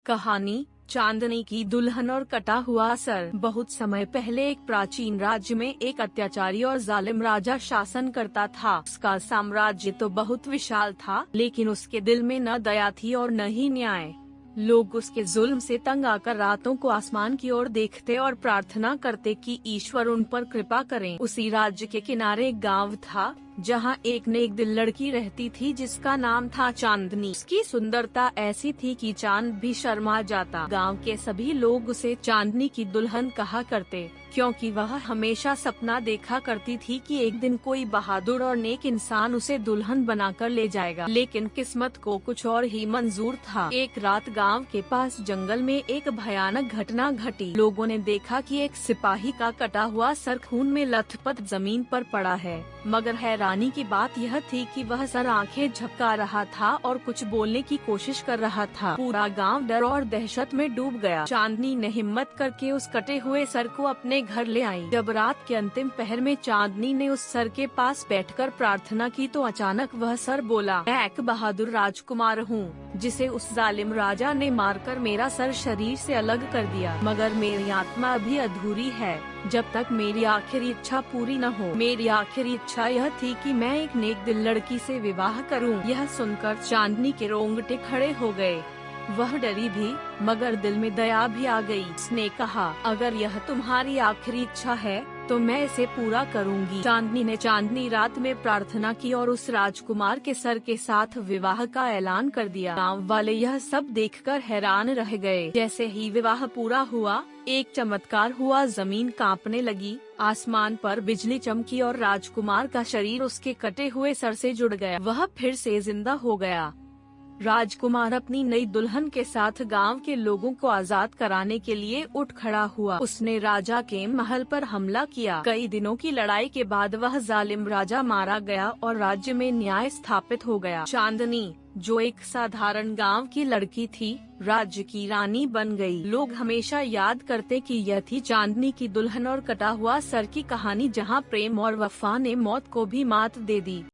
कहानी चांदनी की दुल्हन और कटा हुआ सर। बहुत समय पहले एक प्राचीन राज्य में एक अत्याचारी और जालिम राजा शासन करता था। उसका साम्राज्य तो बहुत विशाल था, लेकिन उसके दिल में न दया थी और न ही न्याय। लोग उसके जुल्म से तंग आकर रातों को आसमान की ओर देखते और प्रार्थना करते कि ईश्वर उन पर कृपा करें। उसी राज्य के किनारे एक गांव था, जहां एक नेक दिल लड़की रहती थी जिसका नाम था चांदनी। उसकी सुंदरता ऐसी थी कि चांद भी शर्मा जाता। गांव के सभी लोग उसे चांदनी की दुल्हन कहा करते, क्योंकि वह हमेशा सपना देखा करती थी कि एक दिन कोई बहादुर और नेक इंसान उसे दुल्हन बनाकर ले जाएगा। लेकिन किस्मत को कुछ और ही मंजूर था। एक रात गांव के पास जंगल में एक भयानक घटना घटी। लोगों ने देखा कि एक सिपाही का कटा हुआ सर खून में लथपथ जमीन पर पड़ा है, मगर हैरानी की बात यह थी कि वह सर आंखें झपका रहा था और कुछ बोलने की कोशिश कर रहा था। पूरा गांव डर और दहशत में डूब गया। चांदनी ने हिम्मत करके उस कटे हुए सर को अपने घर ले आई। जब रात के अंतिम पहर में चांदनी ने उस सर के पास बैठकर प्रार्थना की तो अचानक वह सर बोला, मैं एक बहादुर राजकुमार हूँ, जिसे उस जालिम राजा ने मारकर मेरा सर शरीर से अलग कर दिया। मगर मेरी आत्मा अभी अधूरी है, जब तक मेरी आखिरी इच्छा पूरी न हो। मेरी आखिरी इच्छा यह थी कि मैं एक नेक दिल लड़की से विवाह करूं। यह सुनकर चांदनी के रोंगटे खड़े हो गए। वह डरी भी, मगर दिल में दया भी आ गई। उसने कहा, अगर यह तुम्हारी आखिरी इच्छा है तो मैं इसे पूरा करूंगी। चांदनी ने चांदनी रात में प्रार्थना की और उस राजकुमार के सर के साथ विवाह का ऐलान कर दिया। गांव वाले यह सब देखकर हैरान रह गए। जैसे ही विवाह पूरा हुआ, एक चमत्कार हुआ। जमीन कांपने लगी, आसमान पर बिजली चमकी और राजकुमार का शरीर उसके कटे हुए सर से जुड़ गया। वह फिर से जिंदा हो गया। राजकुमार अपनी नई दुल्हन के साथ गांव के लोगों को आजाद कराने के लिए उठ खड़ा हुआ। उसने राजा के महल पर हमला किया। कई दिनों की लड़ाई के बाद वह जालिम राजा मारा गया और राज्य में न्याय स्थापित हो गया। चांदनी, जो एक साधारण गांव की लड़की थी, राज्य की रानी बन गई। लोग हमेशा याद करते कि यह थी चांदनी की दुल्हन और कटा हुआ सर की कहानी, जहां प्रेम और वफा ने मौत को भी मात दे दी।